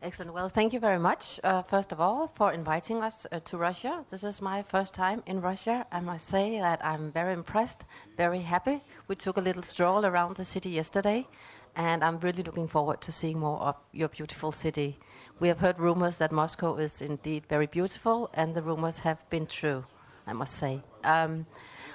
Excellent. Well, thank you very much, first of all, for inviting us to Russia. This is my first time in Russia. I must say that I'm very impressed, very happy. We took a little stroll around the city yesterday, and I'm really looking forward to seeing more of your beautiful city. We have heard rumors that Moscow is indeed very beautiful, and the rumors have been true, I must say. I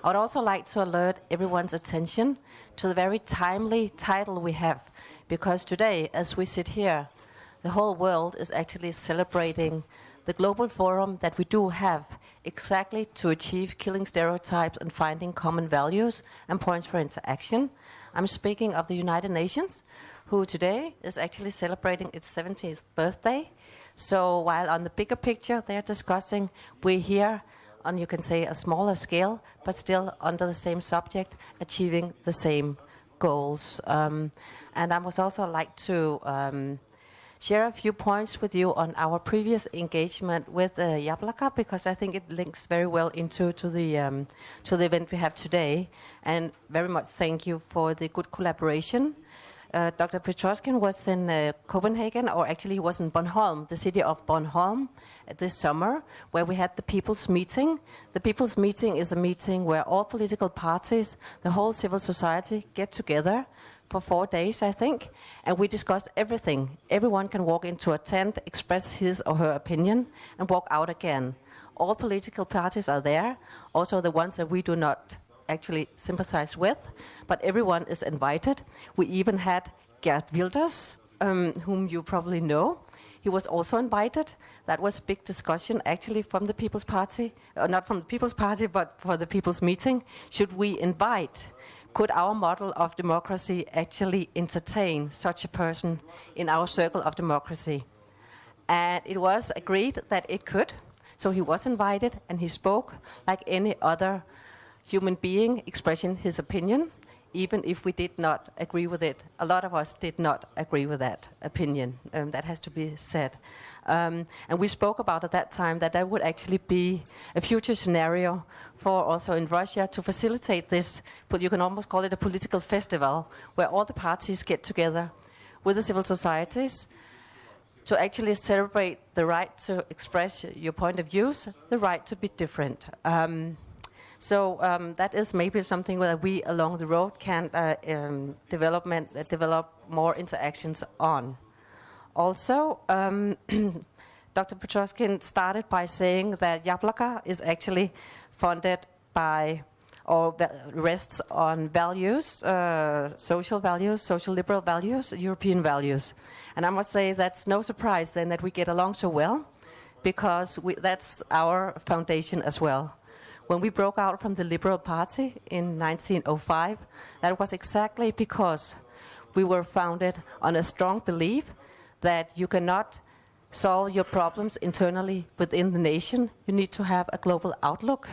would also like to alert everyone's attention to the very timely title we have, because today, as we sit here, the whole world is actually celebrating the global forum that we do have exactly to achieve killing stereotypes and finding common values and points for interaction. I'm speaking of the United Nations, who today is actually celebrating its 70th birthday. So while on the bigger picture they're discussing, we're here on, you can say, a smaller scale, but still under the same subject, achieving the same goals. And I would also like to share a few points with you on our previous engagement with Jablonka, because I think it links very well into the event we have today. And very much thank you for the good collaboration. Dr. Petroskin was in Copenhagen, or actually he was in Bornholm, the city of Bornholm, this summer, where we had the People's Meeting. The People's Meeting is a meeting where all political parties, the whole civil society, get together for 4 days, I think, and we discussed everything. Everyone can walk into a tent, express his or her opinion, and walk out again. All political parties are there, also the ones that we do not actually sympathize with, but everyone is invited. We even had Gert Wilders, whom you probably know. He was also invited. That was a big discussion, actually, from the People's Party, not from the People's Party, but for the People's Meeting. Should we invite? Could our model of democracy actually entertain such a person in our circle of democracy? And it was agreed that it could. So he was invited, and he spoke like any other human being, expressing his opinion, even if we did not agree with it. A lot of us did not agree with that opinion. That has to be said. And we spoke about at that time that would actually be a future scenario for also in Russia to facilitate this, but you can almost call it a political festival, where all the parties get together with the civil societies to actually celebrate the right to express your point of views, the right to be different. So that is maybe something that we along the road can develop more interactions on. Also, Dr. Petroskin started by saying that Jablonka is actually funded by, or rests on values, social values, social liberal values, European values. And I must say that's no surprise then that we get along so well, because that's our foundation as well. When we broke out from the Liberal Party in 1905, that was exactly because we were founded on a strong belief that you cannot solve your problems internally within the nation. You need to have a global outlook.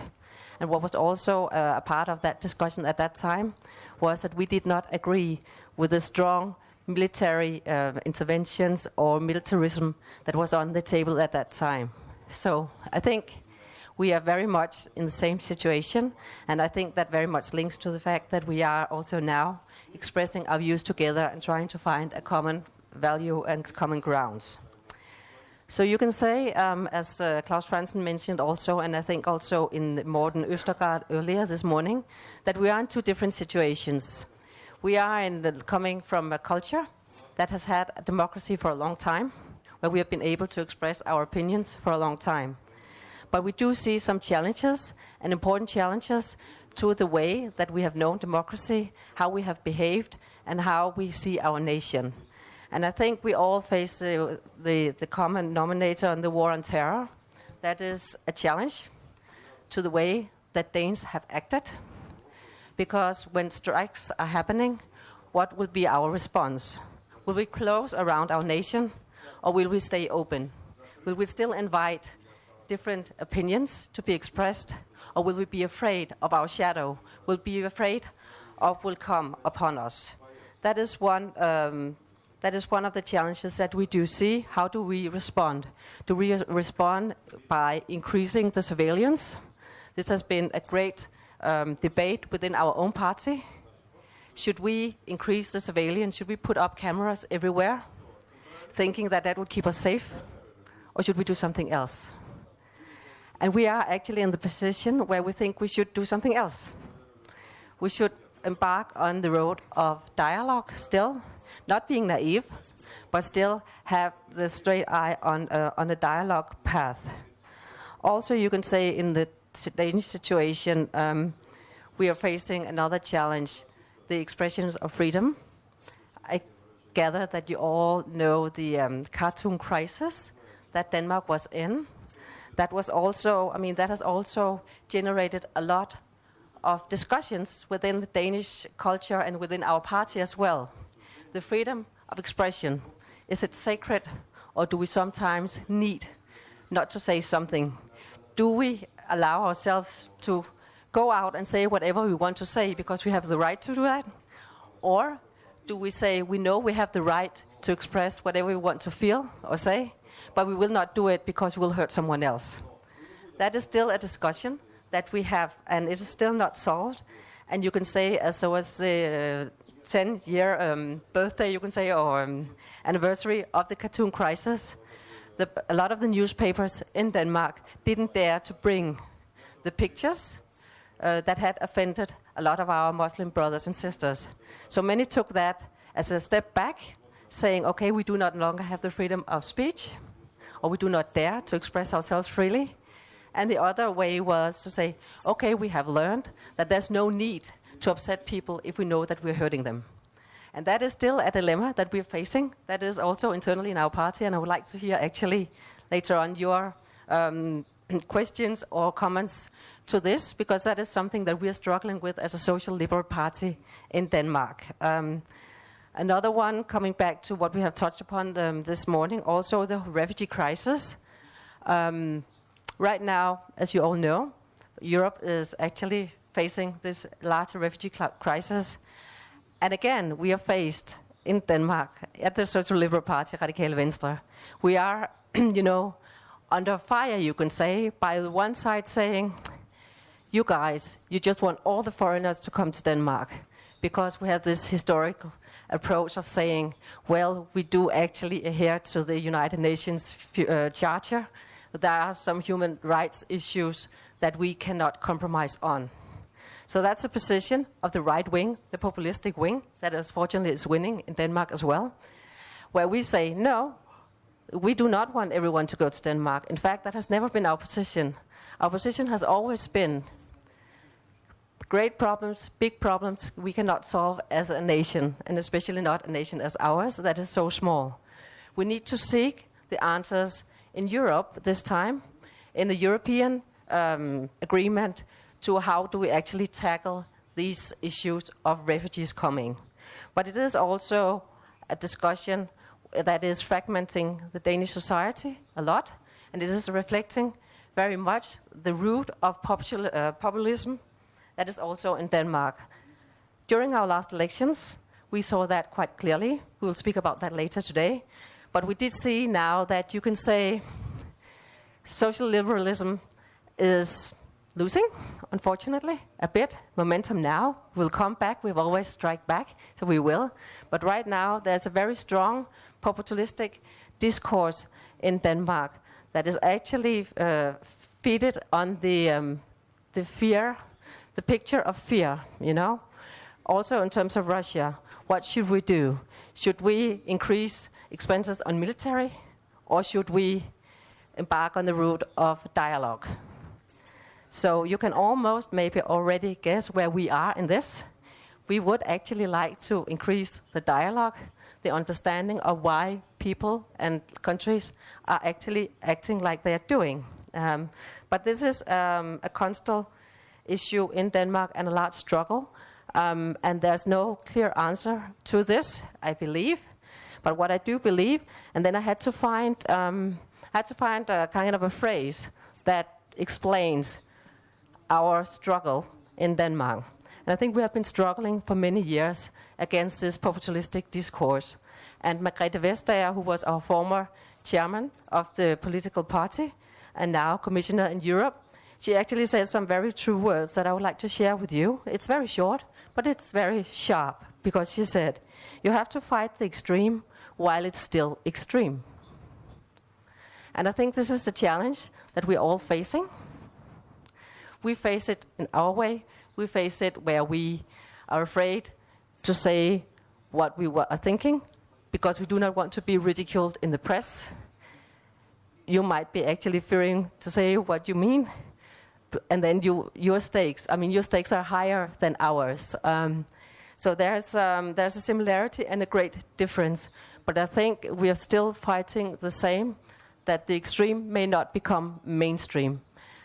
And what was also a part of that discussion at that time was that we did not agree with the strong military interventions or militarism that was on the table at that time. So I think we are very much in the same situation, and I think that very much links to the fact that we are also now expressing our views together and trying to find a common value and common grounds. So you can say, as Klaus Franzen mentioned also, and I think also in Morten Østergaard earlier this morning, that we are in two different situations. We are coming from a culture that has had a democracy for a long time, where we have been able to express our opinions for a long time. But we do see some challenges, and important challenges, to the way that we have known democracy, how we have behaved, and how we see our nation. And I think we all face the common denominator on the war on terror. That is a challenge to the way that Danes have acted. Because when strikes are happening, what will be our response? Will we close around our nation, or will we stay open? Will we still invite different opinions to be expressed, or will we be afraid of our shadow? Will we be afraid of what will come upon us? That is one of the challenges that we do see. How do we respond? Do we respond by increasing the surveillance? This has been a great debate within our own party. Should we increase the surveillance? Should we put up cameras everywhere? thinking that that would keep us safe, or should we do something else? And we are actually in the position where we think we should do something else. We should embark on the road of dialogue still, not being naive, but still have the straight eye on a dialogue path. Also, you can say in the Danish situation, we are facing another challenge, the expressions of freedom. I gather that you all know the cartoon crisis that Denmark was in. That was also, that has also generated a lot of discussions within the Danish culture and within our party as well. The freedom of expression, is it sacred, or do we sometimes need not to say something? Do we allow ourselves to go out and say whatever we want to say because we have the right to do that? Or do we say we know we have the right to express whatever we want to feel or say, but we will not do it because we will hurt someone else? That is still a discussion that we have, and it is still not solved. And you can say, as so as the 10-year birthday, you can say, or anniversary of the cartoon crisis, a lot of the newspapers in Denmark didn't dare to bring the pictures that had offended a lot of our Muslim brothers and sisters. So many took that as a step back, saying, okay, we do not longer have the freedom of speech, or we do not dare to express ourselves freely. And the other way was to say, okay, we have learned that there's no need to upset people if we know that we're hurting them. And that is still a dilemma that we're facing. That is also internally in our party, and I would like to hear actually later on your questions or comments to this, because that is something that we are struggling with as a social liberal party in Denmark. Another one, coming back to what we have touched upon this morning, also the refugee crisis. Right now, as you all know, Europe is actually facing this large refugee crisis. And again, we are faced in Denmark, at the Social Liberal Party, Radikale Venstre. We are, under fire, you can say, by the one side saying, you guys, you just want all the foreigners to come to Denmark, because we have this historical approach of saying, well, we do actually adhere to the United Nations Charter. There are some human rights issues that we cannot compromise on. So that's a position of the right wing, the populistic wing, that unfortunately is winning in Denmark as well, where we say, no, we do not want everyone to go to Denmark. In fact, that has never been our position. Our position has always been great problems, big problems we cannot solve as a nation, and especially not a nation as ours that is so small. We need to seek the answers in Europe this time, in the European agreement to how do we actually tackle these issues of refugees coming. But it is also a discussion that is fragmenting the Danish society a lot, and it is reflecting very much the root of populism that is also in Denmark. During our last elections, we saw that quite clearly. We will speak about that later today. But we did see now that you can say social liberalism is losing, unfortunately, a bit. Momentum now will come back. We've always strike back, so we will. But right now, there's a very strong populistic discourse in Denmark that is actually feeded on the fear, the picture of fear, Also in terms of Russia, what should we do? Should we increase expenses on military, or should we embark on the route of dialogue? So you can almost maybe already guess where we are in this. We would actually like to increase the dialogue, the understanding of why people and countries are actually acting like they are doing. But this is a constant issue in Denmark and a large struggle. And there's no clear answer to this, I believe. But what I do believe, and then I had to find a kind of a phrase that explains our struggle in Denmark. And I think we have been struggling for many years against this populistic discourse. And Margrethe Vestager, who was our former chairman of the political party and now commissioner in Europe, she actually said some very true words that I would like to share with you. It's very short, but it's very sharp, because she said, you have to fight the extreme while it's still extreme. And I think this is the challenge that we're all facing. We face it in our way. We face it where we are afraid to say what we are thinking because we do not want to be ridiculed in the press. You might be actually fearing to say what you mean, and then your stakes are higher than ours. So there's a similarity and a great difference. But I think we are still fighting the same, that the extreme may not become mainstream.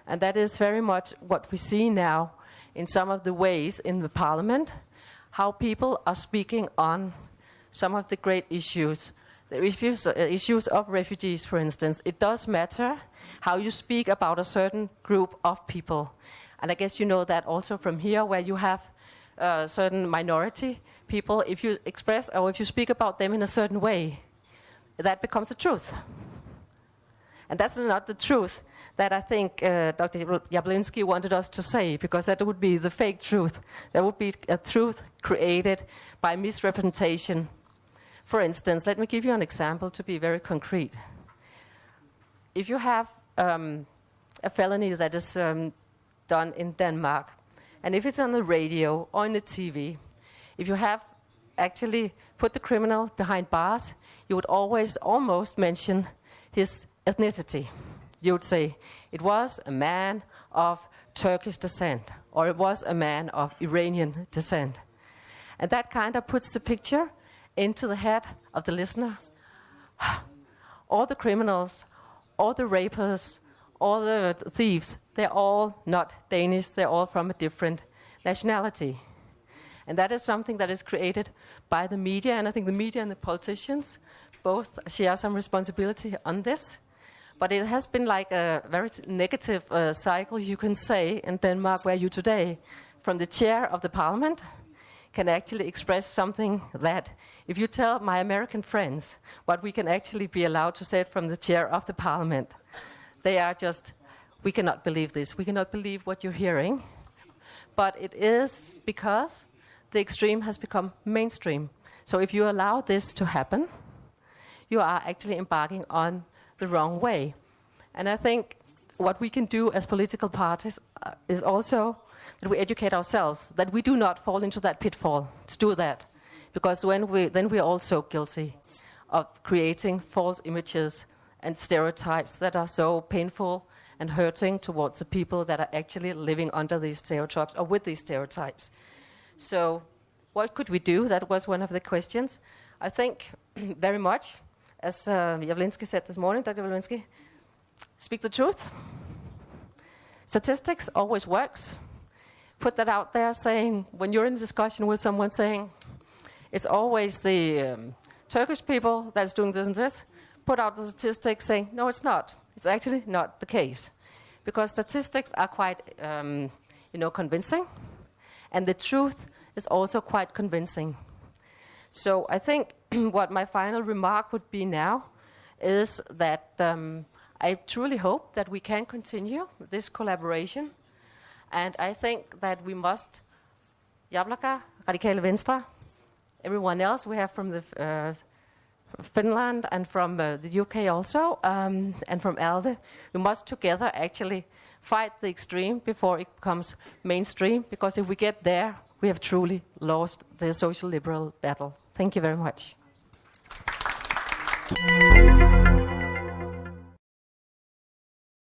And that is very much what we see now in some of the ways in the parliament, how people are speaking on some of the great issues. The issues of refugees, for instance. It does matter how you speak about a certain group of people. And I guess you know that also from here, where you have certain minority people. If you express or if you speak about them in a certain way, that becomes the truth. And that's not the truth that I think Dr. Jablinski wanted us to say, because that would be the fake truth. That would be a truth created by misrepresentation. For instance, let me give you an example to be very concrete. If you have a felony that is done in Denmark, and if it's on the radio or on the TV, if you have actually put the criminal behind bars, you would always almost mention his ethnicity. You would say, it was a man of Turkish descent, or it was a man of Iranian descent. And that kind of puts the picture into the head of the listener. All the criminals, all the rapers, all the thieves, they're all not Danish, they're all from a different nationality. And that is something that is created by the media, and I think the media and the politicians both share some responsibility on this. But it has been like a very negative cycle, you can say, in Denmark, where you today, from the chair of the parliament, can actually express something that, if you tell my American friends what we can actually be allowed to say from the chair of the parliament, they are just, we cannot believe this, we cannot believe what you're hearing. But it is because the extreme has become mainstream. So if you allow this to happen, you are actually embarking on the wrong way. And I think what we can do as political parties is also that we educate ourselves, that we do not fall into that pitfall to do that. Because then we are also guilty of creating false images and stereotypes that are so painful and hurting towards the people that are actually living under these stereotypes or with these stereotypes. So what could we do? That was one of the questions. I think very much, as Jablinski said this morning, Dr. Jablinski, speak the truth. Statistics always works. Put that out there, saying, when you're in a discussion with someone, saying, it's always the Turkish people that's doing this and this, put out the statistics saying, no, it's not. It's actually not the case. Because statistics are quite, convincing. And the truth is also quite convincing. So I think what my final remark would be now is that I truly hope that we can continue this collaboration. And I think that we must, Jablaka, Radikale Venstre, everyone else we have from the Finland and from the UK also, and from ALDE, we must together actually fight the extreme before it becomes mainstream, because if we get there, we have truly lost the social liberal battle. Thank you very much.